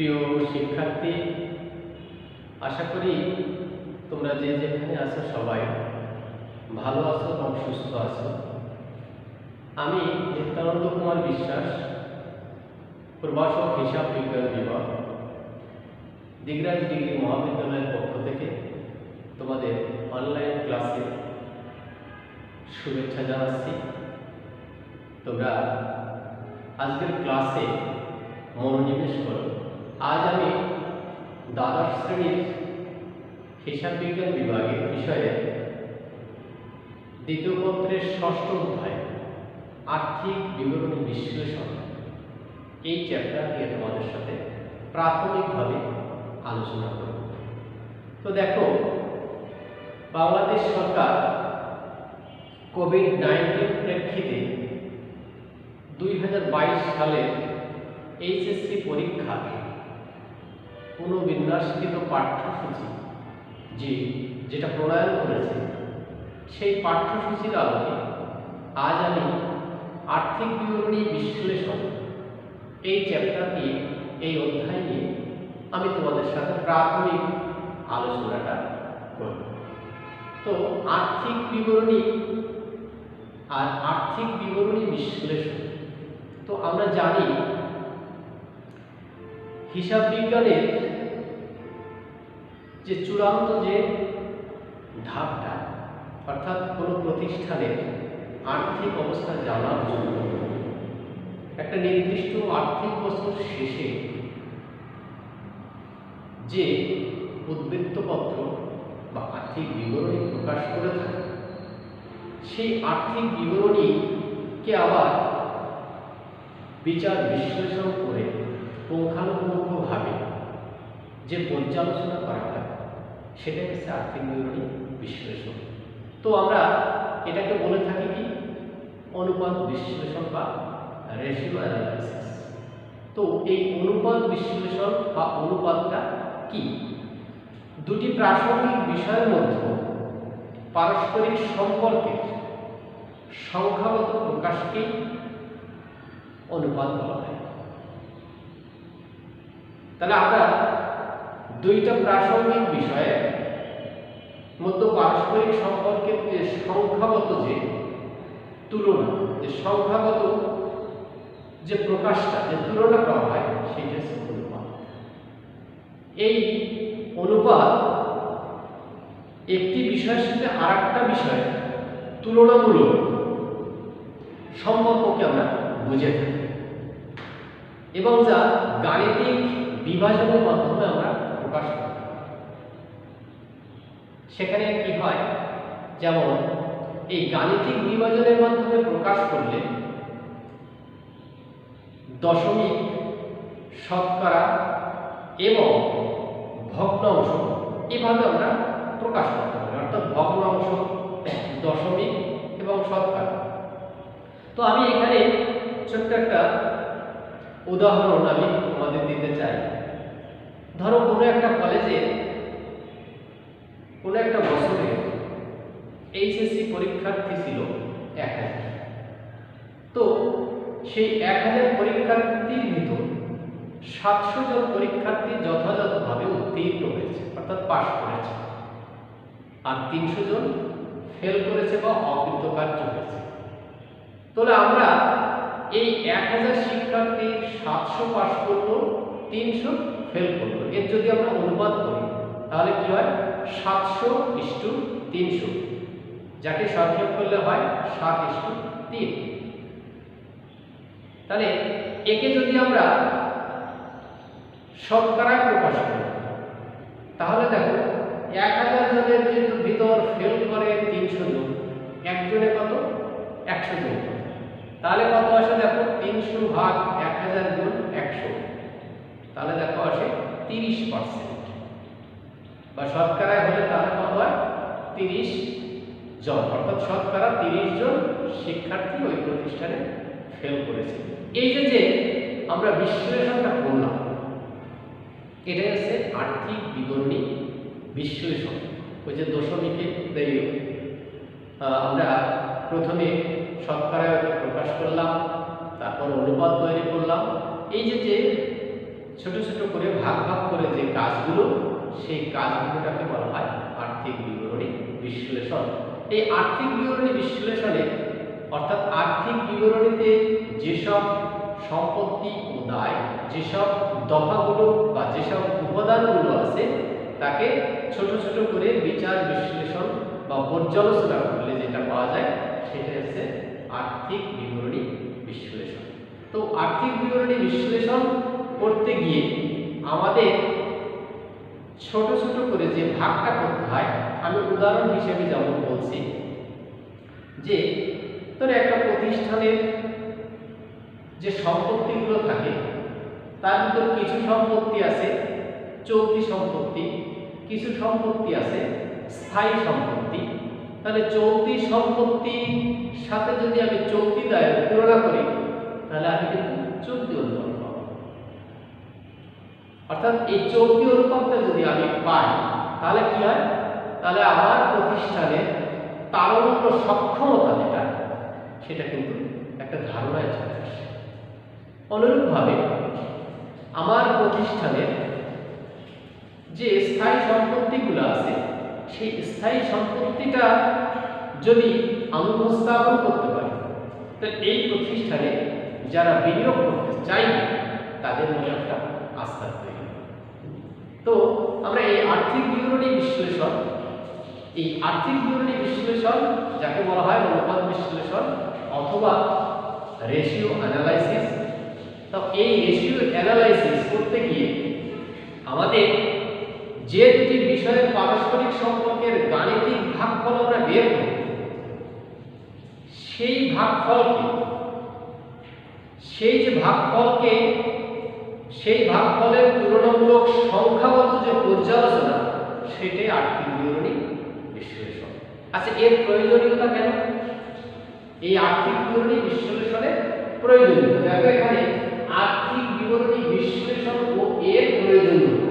প্রিয় শিক্ষার্থী, আশা করি তোমরা যে যেখানে আছো সবাই ভালো আছো এবং সুস্থ আছো। আমি নিত্যানন্দ কুমার বিশ্বাস, প্রভাষক হিসাব বিজ্ঞান বিভাগ, দিগরাজ ডিগ্রি মহাবিদ্যালয়ের পক্ষ থেকে তোমাদের অনলাইন ক্লাসে শুভেচ্ছা জানাচ্ছি। তোমরা আজকের ক্লাসে মনোনিবেশ করো। আজ আমি দ্বাদশ শ্রেণীর হিসাব বিজ্ঞান বিভাগের বিষয়ে দ্বিতীয় পত্রের ষষ্ঠ অধ্যায় আর্থিক বিবরণী বিশ্লেষণ এই চ্যাপ্টার নিয়ে তোমাদের সাথে প্রাথমিকভাবে আলোচনা করব। তো দেখো, বাংলাদেশ সরকার কোভিড-19 প্রেক্ষিতে 2022 সালের এইচএসসি পরীক্ষার পুনর্বিন্যাসকৃত পাঠ্যসূচি যেটা প্রণয়ন করেছে, সেই পাঠ্যসূচির আলোকে আজ আমি আর্থিক বিবরণী বিশ্লেষণ এই চ্যাপ্টার নিয়ে, এই অধ্যায় নিয়ে আমি তোমাদের সাথে প্রাথমিক আলোচনাটা করব। তো আর্থিক বিবরণী আর আর্থিক বিবরণী বিশ্লেষণ, তো আমরা জানি হিসাব বিজ্ঞানের যে চূড়ান্ত যে ধাপটা, অর্থাৎ কোনো প্রতিষ্ঠানের আর্থিক অবস্থা জানার জন্য একটা নির্দিষ্ট আর্থিক বছর শেষে যে উদ্বৃত্তপত্র বা আর্থিক বিবরণী প্রকাশ করে থাকে, সেই আর্থিক বিবরণীকে আবার বিচার বিশ্লেষণ করে পুঙ্খানুপুঙ্খভাবে যে পর্যালোচনা করা হয়, সেটাই হচ্ছে আর্থিক বিবরণী বিশ্লেষণ। তো আমরা এটাকে বলে থাকি কি, অনুপাত বিশ্লেষণ বা রেশিও অ্যানালাইসিস। তো এই অনুপাত বিশ্লেষণ বা অনুপাতটা কি? দুটি প্রাসঙ্গিক বিষয়ের মধ্যে পারস্পরিক সম্পর্কের সংখ্যাগত প্রকাশকেই অনুপাত বলা হয়। তাহলে আমরা দুইটা প্রাসঙ্গিক বিষয়ের মধ্যে পারস্পরিক সম্পর্কের যে সংখ্যাগত যে তুলনা, যে সংখ্যাগত যে প্রকাশটা, যে তুলনা করা হয়, সেটা হচ্ছে অনুপাত। এই অনুপাত একটি বিষয়ের সাথে আর একটা বিষয়ের তুলনামূলক সম্পর্ককে আমরা বুঝে থাকি এবং যা গাণিতিক বিভাজনের মাধ্যমে আমরা প্রকাশ করি। সেখানে কি হয়, যেমন এই গাণিতিক বিভাজনের মাধ্যমে প্রকাশ করলে দশমিক, শতকরা এবং ভগ্নাংশ এভাবে আমরা প্রকাশ করতে পারি, অর্থাৎ ভগ্নাংশ, দশমিক এবং শতকরা। তো আমি এখানে ছোট্ট একটা উদাহরণ আমি তোমাদের দিতে চাই। ধরো কোনো একটা কলেজে কোনো একটা বছরে এইচএসসি পরীক্ষার্থী ছিল 1000। তো সেই 1000 পরীক্ষার্থীর ভিতর 700 জন পরীক্ষার্থী যথাযথভাবে উত্তীর্ণ হয়েছে, অর্থাৎ পাস করেছে, আর 300 জন ফেল করেছে বা অকৃতকার্য হয়েছে। তাহলে আমরা এই 1000 শিক্ষার্থীর 700 পাস করলো, 300 ফেল করলো, এর যদি আমরা অনুপাত করি তাহলে কি হয়, 700:300, যাকে সংক্ষেপ করলে হয় 7:3। তাহলে একে যদি আমরা শতকরায় প্রকাশ করি তাহলে দেখো 1000 জনের ভিতর ফেল করে 300 জন, একজনে কত, 100 জন। তাহলে কত আসে দেখো, 300 ভাগ 1000 গুণ 100, তাহলে দেখো আসে 30%। বা শতকরায় হলে তাহলে কত হয়, 30 জন, অর্থাৎ শতকরা 30 জন শিক্ষার্থী ওই প্রতিষ্ঠানে ফেল করেছে। এই যে আমরা বিশ্লেষণটা করলাম, এটা হচ্ছে আর্থিক বিবরণী বিশ্লেষণ। ওই যে দশমিকে আমরা প্রথমে শতকরায় প্রকাশ করলাম, তারপর অনুপাত তৈরি করলাম। এই যে ছোট ছোট করে ভাগ ভাগ করে যে কাজগুলো, সেই কাজগুলোটাকে বলা হয় আর্থিক বিবরণী বিশ্লেষণ। এই আর্থিক বিবরণী বিশ্লেষণে অর্থাৎ আর্থিক বিবরণীতে যেসব সম্পত্তি ও দায়, যেসব দফাগুলো বা যেসব উপাদানগুলো আছে, তাকে ছোট ছোট করে বিচার বিশ্লেষণ বা পর্যালোচনা করলে যেটা পাওয়া যায় সেটা হচ্ছে আর্থিক বিবরণী বিশ্লেষণ। তো আর্থিক বিবরণী বিশ্লেষণ করতে গিয়ে আমাদের ছোট ছোট করে যে ভাগটা করতে হয়, আমি উদাহরণ হিসেবে যেমন বলছি যে ধরে একটা প্রতিষ্ঠানের যে সম্পত্তিগুলো থাকে তার ভিতর কিছু সম্পত্তি আছে চলতি সম্পত্তি, কিছু সম্পত্তি আছে স্থায়ী সম্পত্তি। তাহলে চলতি সম্পত্তির সাথে যদি আমি চলতি দায় তুলনা করি তাহলে আমি কিন্তু চলতি অনুপাত পাবো। অর্থাৎ এই চলতি অনুপাতটা যদি আমি পাই তাহলে কি হয়, তাহলে আমার প্রতিষ্ঠানের তারল্য সক্ষমতা যেটা সেটা কিন্তু একটা ধারণায় চলে আসে। অনুরূপভাবে আমার প্রতিষ্ঠানের যে স্থায়ী সম্পত্তিগুলো আছে সেই স্থায়ী সম্পত্তিটা যদি আমি উপস্থাপন করতে পারি তাহলে এই প্রতিষ্ঠানে যারা বিনিয়োগ করতে চাইবে তাদের মনে একটা আস্থা তৈরি হবে। তো আমরা এই আর্থিক বিবরণী বিশ্লেষণ, এই আর্থিক বিবরণী বিশ্লেষণ যাকে বলা হয় অনুপাত বিশ্লেষণ অথবা রেশিও অ্যানালাইসিস। তো এই রেশিও অ্যানালাইসিস করতে গিয়ে আমাদের যে দুটি বিষয়ের পারস্পরিক সম্পর্কের গাণিতিক ভাগফল আমরা বের করি, সেই ভাগফলকে, সেই যে ভাগফলকে, সেই ভাগফলের তুলনামূলক সংখ্যাগত যে পর্যালোচনা সেটাই আর্থিক বিবরণী বিশ্লেষণ। আচ্ছা, এর প্রয়োজনীয়তা কেন? এই আর্থিক বিবরণী বিশ্লেষণের প্রয়োজনীয়তা দেখো এখানে আর্থিক বিবরণী বিশ্লেষণ ও এর প্রয়োজনীয়তা।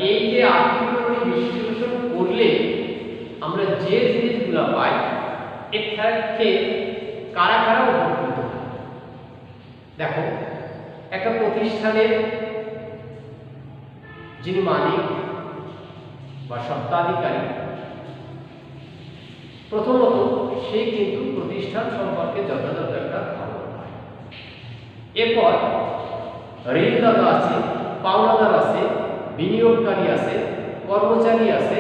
এই যে আর্থিক বিবরণী বিশ্লেষণ করলে আমরা যে জিনিসগুলো পাই এর থেকে কারা কারা উপকৃত হয়। দেখো, একটা প্রতিষ্ঠানের যিনি মালিক বা স্বত্বাধিকারী, প্রথমত সে কিন্তু প্রতিষ্ঠান সম্পর্কে যথাযথ একটা ধারণা পায়। এরপর ঋণদাতা আছে, পাওনাদার আছে, বিনিয়োগকারী আছে, কর্মচারী আছে,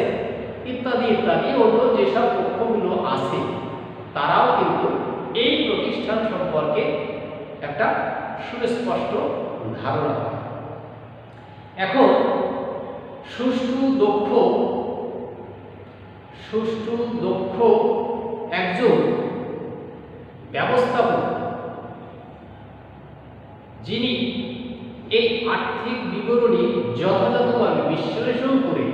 ইত্যাদি ইত্যাদি অন্য যেসব পক্ষগুলো আছে তারাও কিন্তু এই প্রতিষ্ঠান সম্পর্কে একটা সুস্পষ্ট ধারণা পায়। এখন সুষ্ঠু দক্ষ একজন ব্যবস্থাপক যিনি এই আর্থিক বিবরণী যথাযথভাবে বিশ্লেষণ করে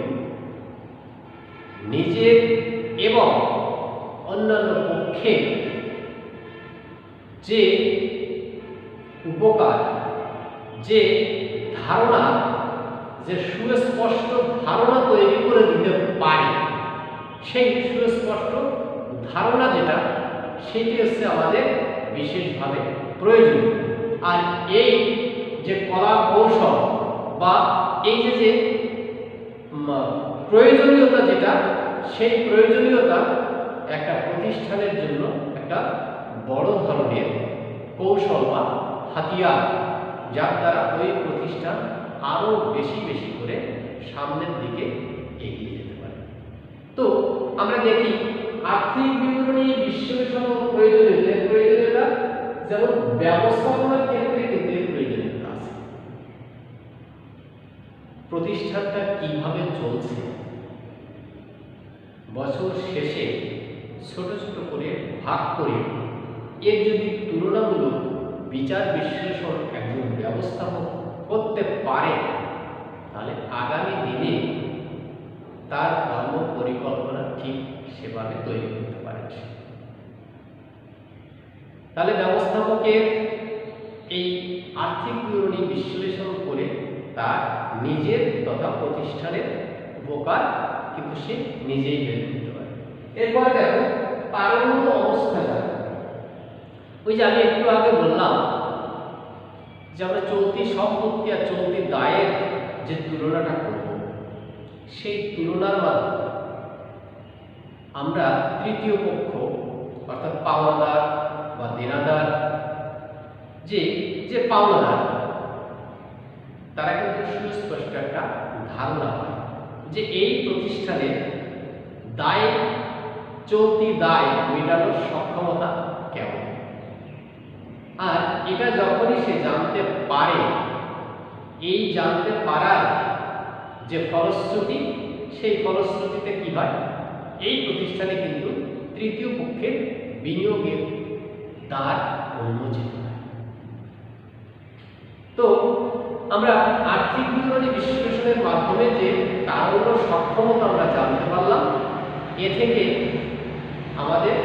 নিজের এবং অন্যান্য পক্ষের যে উপকার, যে ধারণা, যে সুস্পষ্ট ধারণা তৈরি করে দিতে পারে, সেই সুস্পষ্ট ধারণা যেটা সেটি হচ্ছে আমাদের বিশেষভাবে প্রয়োজন। আর এই যে কলা কৌশল বা এই যে প্রয়োজনীয়তা যেটা, সেই প্রয়োজনীয়তা একটা প্রতিষ্ঠানের জন্য একটা বড় ধরনের কৌশল বা হাতিয়ার, যার দ্বারা ওই প্রতিষ্ঠান আরো বেশি বেশি করে সামনের দিকে এগিয়ে যেতে পারে। তো আমরা দেখি আর্থিক বিবরণী বিশ্লেষণ প্রয়োজনীয়তা যেমন ব্যবস্থাপনার ক্ষেত্রে কিন্তু প্রয়োজনীয়তা আছে। প্রতিষ্ঠানটা কিভাবে চলছে বছর শেষে ছোট ছোট করে ভাগ করে এর যদি তুলনামূলক বিচার বিশ্লেষণ একজন ব্যবস্থাপক করতে পারে তাহলে আগামী দিনে তার কর্ম পরিকল্পনা ঠিক সেভাবে তৈরি করতে পারে। তাহলে ব্যবস্থাপকের এই আর্থিক বিবরণী বিশ্লেষণ করে তার নিজের তথা প্রতিষ্ঠানের উপকার কিন্তু সে নিজেই বের করতে পারে। এরপর দেখো তারল্য অবস্থাটা, ওই যে আমি একটু আগে বললাম যে আমরা চলতি সম্পত্তি আর চলতি দায়ের যে তুলনাটা করব, সেই তুলনার মাধ্যমে আমরা তৃতীয় পক্ষ অর্থাৎ পাওনাদার বা দেনাদার যে পাওনাদার তারা কিন্তু সুস্পষ্ট একটা ধারণা হয় যে এই প্রতিষ্ঠানের দায় চলতি দায় মেটানোর সক্ষমতা কেমন। আর এটা যখনই সে জানতে পারে, এই জানতে পারার যে ফলশ্রুতি, সেই ফলশ্রুতিতে কি হয়, এই প্রতিষ্ঠানে কিন্তু তৃতীয় পক্ষের বিনিয়োগের দ্বার উন্মোচিত হয়। তো আমরা আর্থিক বিবরণী বিশ্লেষণের মাধ্যমে যে তারল্য সক্ষমতা আমরা জানতে পারলাম, এ থেকে আমাদের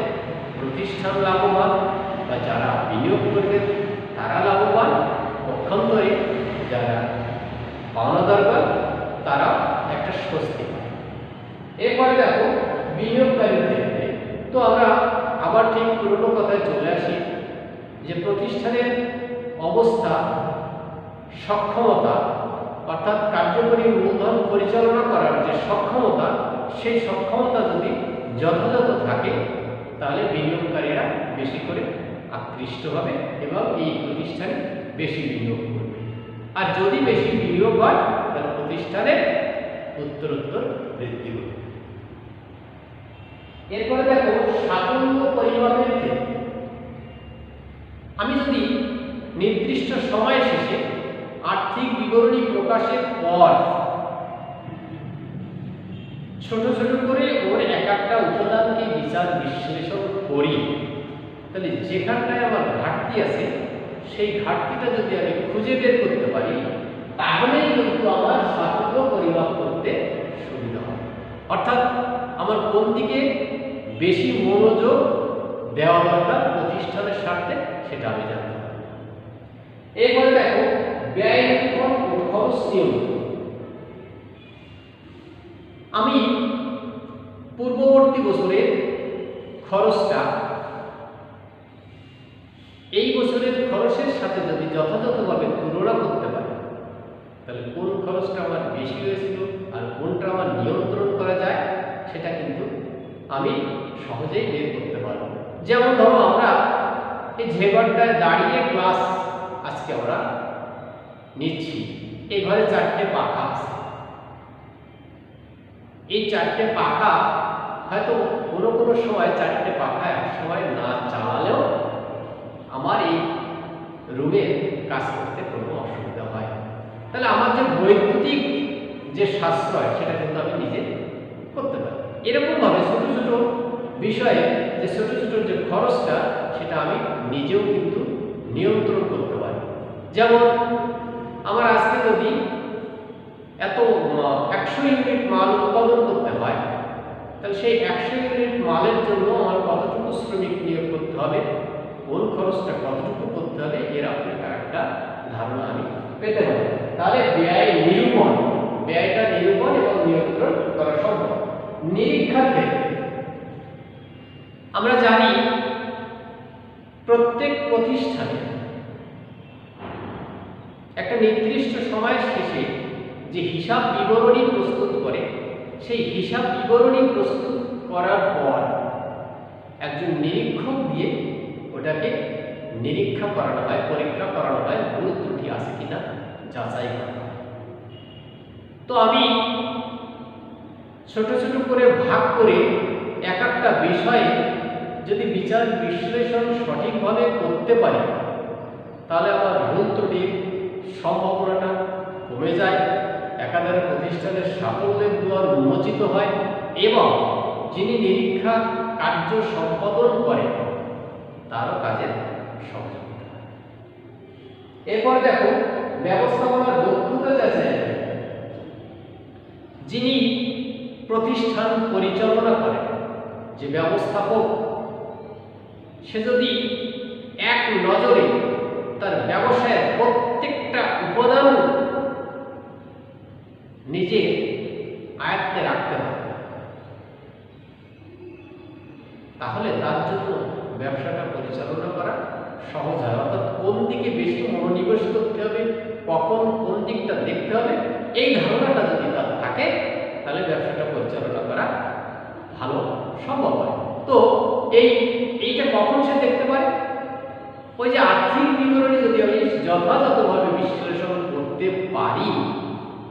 প্রতিষ্ঠান লাভবান বা যারা বিনিয়োগ করবেন তারা লাভবান, পক্ষান্তরে যারা পাওনাদারগণ তারা একটা স্বস্তি পায়। এরপরে দেখো বিনিয়োগকারীর ক্ষেত্রে, তো আমরা আবার ঠিক পুরনো কথায় চলে আসি যে প্রতিষ্ঠানের অবস্থা, সক্ষমতা অর্থাৎ কার্যকরী মূলধন পরিচালনা করার যে সক্ষমতা, সেই সক্ষমতা যদি যথাযথ থাকে তাহলে বিনিয়োগকারীরা বেশি করে আকৃষ্ট হবে এবং এই প্রতিষ্ঠানে বেশি বিনিয়োগ করবে। আর যদি বেশি বিনিয়োগ হয় তাহলে প্রতিষ্ঠানের উত্তরোত্তর বৃদ্ধি হবে। এরপরে দেখো সাফল্য পরিমাপের ক্ষেত্রে, আমি যদি নির্দিষ্ট সময় শেষে আর্থিক বিবরণী প্রকাশের পর ছোট ছোট করে ওর এক একটা উপাদানকে বিচার বিশ্লেষণ করি, তাহলে যেখানটায় আমার ঘাটতি আছে সেই ঘাটতিটা যদি আমি খুঁজে বের করতে পারি, তাহলেই কিন্তু আমার সাফল্য পরিমাপ করতে সুবিধা হবে। অর্থাৎ আমার কোন দিকে বেশি মনোযোগ দেওয়া দরকার প্রতিষ্ঠানের স্বার্থে, সেটা আমি জানতে পারি। এরপরে দেখো ব্যয় নিয়ন্ত্রণ ও খরচ নিয়ন্ত্রণ। আমি পূর্ববর্তী বছরের খরচটা এই বছরের খরচের সাথে যদি যথাযথভাবে তুলনা করতে পারি, তাহলে কোন খরচটা আমার বেশি হয়েছিল আর কোনটা আমার নিয়ন্ত্রণ করা যায় সেটা কিন্তু আমি সহজেই বের করতে পারবো। যেমন ধরো আমরা এই যে ঘরটায় দাঁড়িয়ে ক্লাস আজকে আমরা নিচ্ছি, এই ঘরে 4টে পাখা আছে। এই 4টে পাখা হয়তো কোনো কোনো সময় 4টে পাখা এক সময় না চালালেও আমার এই রুমে কাজ করতে কোনো অসুবিধা হয়। তাহলে আমার যে বৈদ্যুতিক যে সাশ্রয় সেটা কিন্তু আমি নিজে করতে পারি। এরকমভাবে ছোট ছোট বিষয়ে যে ছোট ছোট যে খরচটা সেটা আমি নিজেও কিন্তু নিয়ন্ত্রণ করতে পারি। যেমন আমার আজকে যদি এত 100 ইউনিট মাল উৎপাদন করতে হয়, তাহলে সেই 100 ইউনিট মালের জন্য আমার কতটুকু শ্রমিক নিয়োগ করতে হবে, কোন খরচটা কতটুকু করতে হবে, এর একটা ধারণা আমি পেতে পারি। তাহলে ব্যয়টা নিরূপণ এবং নিয়ন্ত্রণ করা সম্ভব। নিরীক্ষার ক্ষেত্রে আমরা জানি প্রত্যেক প্রতিষ্ঠানে একটা নির্দিষ্ট সময় শেষে যে হিসাব বিবরণী প্রস্তুত করে, সেই হিসাব বিবরণী প্রস্তুত করার পর একজন নিরীক্ষক দিয়ে ওটাকে নিরীক্ষা করানো হয়, পরীক্ষা করানো হয়, ভুল ত্রুটি আছে কিনা যাচাই করা হয়। তো আমি ছোট ছোট করে ভাগ করে এক একটা বিষয়ে যদি বিচার বিশ্লেষণ সঠিকভাবে করতে পারি, তাহলে আমার ভুল ত্রুটির সম্ভাবনাটা কমে যায়, একাধারে প্রতিষ্ঠানের সাফল্যের দুয়ার উন্মোচিত হয় এবং যিনি নিরীক্ষা কার্য সম্পাদন করেন তারও কাজের সহযোগিতা হয়। এরপর দেখো ব্যবস্থাপনার দক্ষতা যাচাই। যিনি প্রতিষ্ঠান পরিচালনা করেন, যে ব্যবস্থাপক, সে যদি এক নজরে তার ব্যবসায়ের প্রত্যেকটা উপাদান নিজে আয়ত্তে রাখতে হবে, তাহলে তার জন্য ব্যবসাটা পরিচালনা করা সহজ হয়। অর্থাৎ কোন দিকে বেশি মনোনিবেশ করতে হবে, কখন কোন দিকটা দেখতে হবে, এই ধারণাটা যদি তার থাকে তাহলে ব্যবসাটা পরিচালনা করা ভালো সম্ভব হয়। তো এইটা কখন সে দেখতে পারে? ওই যে আর্থিক বিবরণী যদি আমি যথাযথভাবে বিশ্লেষণ করতে পারি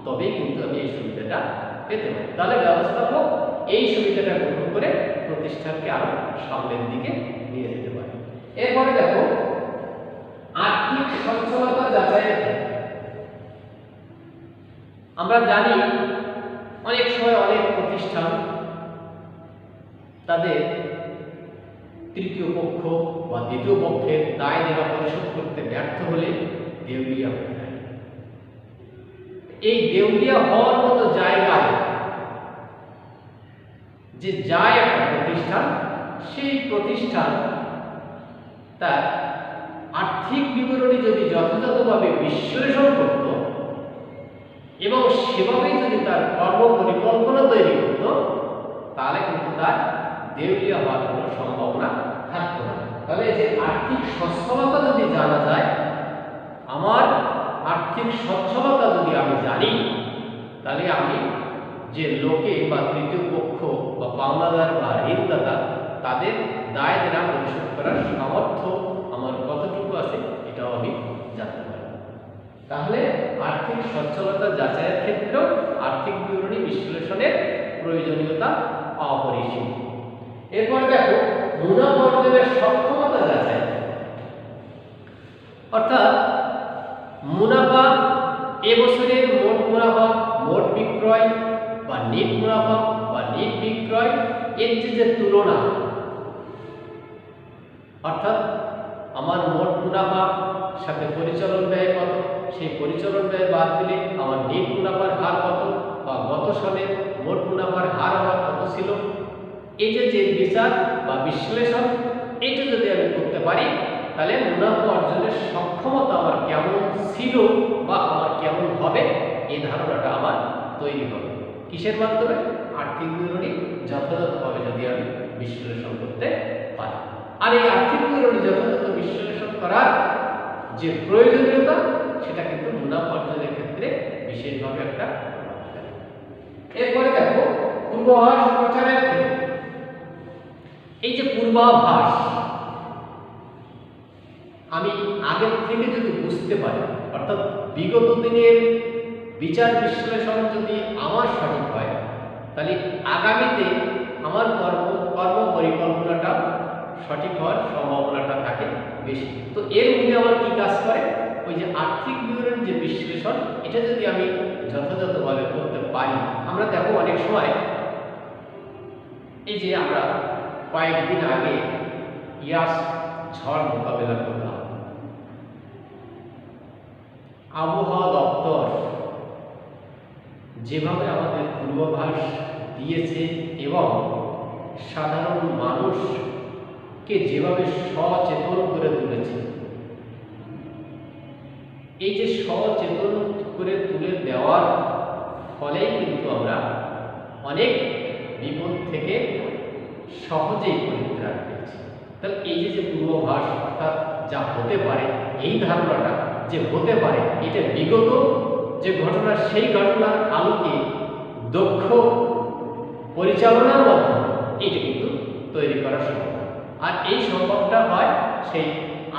তবেই কিন্তু আমি এই সুবিধাটা পেতে পারি। তাহলে ব্যবস্থাপক এই সুবিধাটা গ্রহণ করে প্রতিষ্ঠানকে আরো সামনের দিকে নিয়ে যেতে পারে। এরপরে দেখো আর্থিক সচ্ছলতা যাচাইয়ের ক্ষেত্রে আমরা জানি অনেক সময় অনেক প্রতিষ্ঠান তাদের তৃতীয় পক্ষ বা দ্বিতীয় পক্ষের দায় দেনা পরিশোধ করতে ব্যর্থ হলে দেউলিয়া হয়ে যায়। এই দেউলিয়া হওয়ার মতো জায়গায় যে যায় একটা প্রতিষ্ঠান, সেই প্রতিষ্ঠান তার আর্থিক বিবরণী যদি যথাযথভাবে বিশ্লেষণ করত এবং সেভাবেই যদি তার কর্ম পরিকল্পনা তৈরি করত তাহলে কিন্তু তার দেউলিয়া হওয়ার কোনো সম্ভাবনা থাকতো না। তাহলে যে আর্থিক সচ্ছলতা যদি জানা যায়, আমার আর্থিক সচ্ছলতা যদি আমি জানি, তাহলে আমি যে লোকে বা তৃতীয় পক্ষ বা পাওনাদার বা ঋণদাতা তাদের দায় দেনা পরিশোধ করার সামর্থ্য আমার কতটুকু আছে এটাও আমি জানতে পারি। তাহলে আর্থিক সচ্ছলতা যাচাইয়ের ক্ষেত্রেও আর্থিক বিবরণী বিশ্লেষণের প্রয়োজনীয়তা অপরিসীম। এরপর দেখো মুনাফা অর্জনের সক্ষমতা যাচাই, অর্থাৎ মুনাফা এবছরের মোট মুনাফা, মোট বিক্রয় বা নেট মুনাফা বা নেট বিক্রয় এর যে তুলনা, অর্থাৎ আমার মোট মুনাফা সাথে পরিচালন ব্যয় কত, সেই পরিচালন ব্যয় বাদ দিলে আমার নেট মুনাফার হার কত বা গত সালের মোট মুনাফার হার আমার কত ছিল, এই যে বিচার বা বিশ্লেষণ এটা যদি আমি করতে পারি তাহলে মুনাফা অর্জনের সক্ষমতা আমার কেমন ছিল বা আমার কেমন হবে এই ধারণাটা আমার তৈরি হবে। কিসের মাধ্যমে? আর্থিক বিবরণী যথাযথভাবে যদি আমি বিশ্লেষণ করতে পারি। আর এই আর্থিক বিবরণী যথাযথ বিশ্লেষণ করার যে প্রয়োজনীয়তা সেটা কিন্তু মুনাফা অর্জনের ক্ষেত্রে বিশেষভাবে একটা প্রভাব ফেলে। এরপরে দেখো পূর্বাভাস প্রচারের ক্ষেত্রে এই যে পূর্বাভাস আমি আগের থেকে যদি বুঝতে পারি, অর্থাৎ বিগত দিনের বিচার বিশ্লেষণ যদি আমার সঠিক হয় তাহলে আগামীতে আমার কর্ম পরিকল্পনাটা সঠিক হওয়ার সম্ভাবনাটা থাকে বেশি। তো এর মধ্যে আমার কি কাজ করে? ওই যে আর্থিক বিবরণীর যে বিশ্লেষণ এটা যদি আমি যথাযথভাবে করতে পারি, আমরা দেখো অনেক সময় এই যে আমরা কয়েকদিন আগে ইয়াস ঝড় মোকাবেলা করলাম, আবহাওয়া দপ্তর যেভাবে আমাদের পূর্বাভাস দিয়েছে এবং সাধারণ মানুষকে যেভাবে সচেতন করে তুলেছে, এই যে সচেতন করে তুলে দেওয়ার ফলেই কিন্তু আমরা অনেক বিপদ থেকে সহজেই পরিত্রাণ পেয়েছি। তাহলে এই যে পূর্বাভাস অর্থাৎ যা হতে পারে, এই ধারণাটা যে হতে পারে এটা বিগত যে ঘটনা সেই ঘটনার আলোকে দক্ষ পরিচালনার মাধ্যমে এটা কিন্তু তৈরি করা সম্ভব। আর এই সম্ভবটা হয় সেই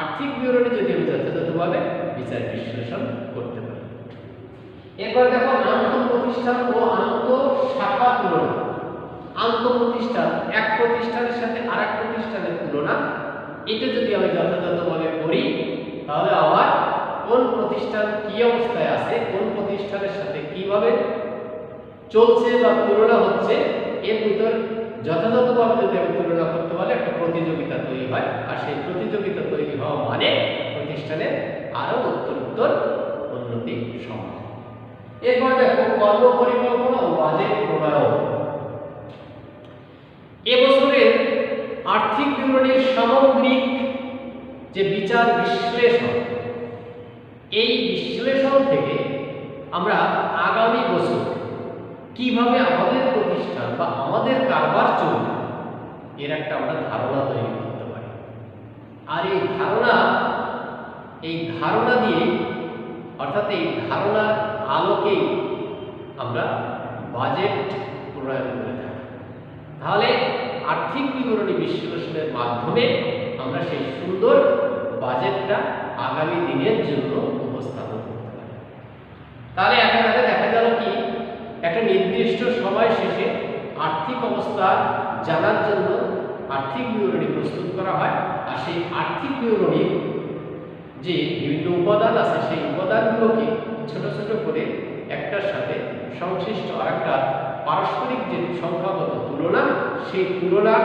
আর্থিক বিবরণী যদি আমি যথাযথভাবে বিচার বিশ্লেষণ করতে পারি। এরপর দেখো আন্তঃপ্রতিষ্ঠান ও আন্তঃশাখা তুলনা। আন্তঃপ্রতিষ্ঠান এক প্রতিষ্ঠানের সাথে আরেক প্রতিষ্ঠানের তুলনা, এটা যদি আমি যথাযথভাবে করি তাহলে আমার কোন প্রতিষ্ঠান কি অবস্থায় আছে, কোন প্রতিষ্ঠানের সাথে কিভাবে চলছে বা তুলনা হচ্ছে, এর ভিতর যথাযথভাবে যদি আমি তুলনা করতে পারি একটা প্রতিযোগিতা তৈরি হয়। আর সেই প্রতিযোগিতা তৈরি হওয়া মানে প্রতিষ্ঠানের আরো উত্তরোত্তর উন্নতি সম্ভব। এরপরে দেখো কর্ম পরিকল্পনা ও বাজেট প্রণয়ন। এবছরের আর্থিক বিবরণীর সামগ্রিক যে বিচার বিশ্লেষণ, এই বিশ্লেষণ থেকে আমরা আগামী বছর কিভাবে আমাদের প্রতিষ্ঠান বা আমাদের কারবার চলবে এর একটা আমরা ধারণা তৈরি করতে পারি। আর এই ধারণা অর্থাৎ এই ধারণার আলোকেই আমরা বাজেট প্রণয়ন করে থাকি। তাহলে আর্থিক বিবরণী বিশ্লেষণের মাধ্যমে আমরা সেই সুন্দর বাজেটটা আগামী দিনের জন্য উপস্থাপন করতে পারি। তাহলে একেবারে দেখা গেল কি, একটা নির্দিষ্ট সময় শেষে আর্থিক অবস্থা জানার জন্য আর্থিক বিবরণী প্রস্তুত করা হয়, আর সেই আর্থিক বিবরণীর যে বিভিন্ন উপাদান আছে সেই উপাদানগুলোকে ছোট ছোট করে একটার সাথে সংশ্লিষ্ট আরেকটা পারস্পরিক যে সংখ্যাগত তুলনা, সেই তুলনা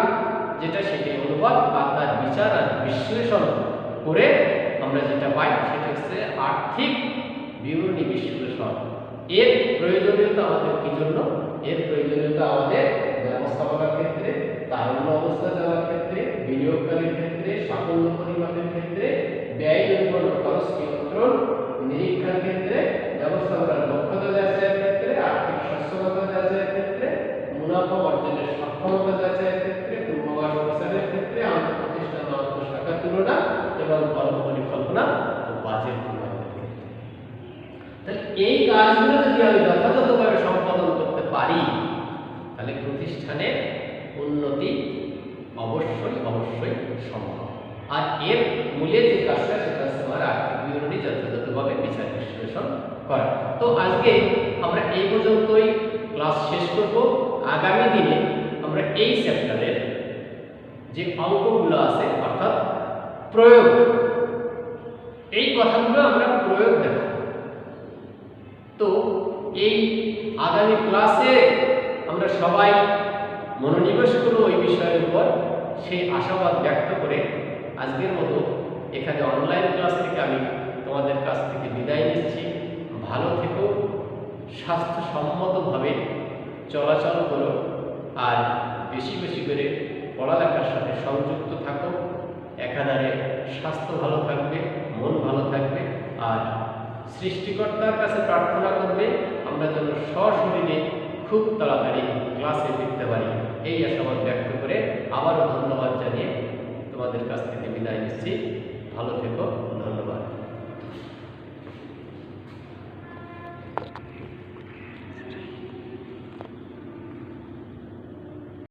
যেটা সেটি অনুবাদ আর তার বিচার আর বিশ্লেষণ করে আমরা যেটা পাই সেটা হচ্ছে আর্থিক বিবরণী বিশ্লেষণ। এর প্রয়োজনীয়তা আমাদের কি জন্য? এর প্রয়োজনীয়তা আমাদের ব্যবস্থাপনার ক্ষেত্রে, তারুণ্য অবস্থা জানার ক্ষেত্রে, বিনিয়োগকারীর ক্ষেত্রে, সাফল্য পরিমাপের ক্ষেত্রে, ব্যয় নির্ভর খরচ নিয়ন্ত্রণ নিরীক্ষার ক্ষেত্রে, ব্যবস্থাপনার দক্ষতা যাচাইয়ের ক্ষেত্রে, আর্থিক সচ্ছলতা যাচাইয়ের ক্ষেত্রে, মুনাফা অর্জনের সক্ষমতা যাচাইয়ের ক্ষেত্রে, পূর্বাভাস প্রচারের ক্ষেত্রে, আন্তঃপ্রতিষ্ঠান আন্তঃশাখা তুলনা এবং কর্মপরিকল্পনা ও বাজেট প্রণয়নের ক্ষেত্রে। তাহলে এই কাজগুলো যদি আমি যথাযথভাবে সম্পাদন করতে পারি তাহলে প্রতিষ্ঠানের উন্নতি অবশ্যই সম্ভব। আর এর মূলে যে কাজটা সেটা হচ্ছে আমার আর্থিক বিবরণী যথাযথভাবে বিচার বিশ্লেষণ করা। তো আজকে আমরা এই পর্যন্তই ক্লাস শেষ করব। আগামী দিনে আমরা এই চ্যাপ্টারের যে অঙ্কগুলো আছে অর্থাৎ প্রয়োগ, এই কথাগুলো আমরা প্রয়োগ দেখাবো। তো এই আগামী ক্লাসে আমরা সবাই মনোনিবেশ করব ওই বিষয়ের উপর, সেই আশাবাদ ব্যক্ত করে আজকের মতো এখানে অনলাইন ক্লাস থেকে আমি তোমাদের কাছ থেকে বিদায় নিচ্ছি। ভালো থেকো, স্বাস্থ্যসম্মতভাবে চলাচল করো, আর বেশি বেশি করে পড়ালেখার সাথে সংযুক্ত থাকো। একাধারে স্বাস্থ্য ভালো থাকবে, মন ভালো থাকবে, আর সৃষ্টিকর্তার কাছে প্রার্থনা করবে আমরা যেন সশরীরে খুব তাড়াতাড়ি ক্লাসে ফিরতে পারি। এই আশাবাদ ব্যক্ত করে আবারও ধন্যবাদ জানিয়ে তোমাদের কাছ থেকে বিদায় নিচ্ছি। ভালো থেকো, ধন্যবাদ।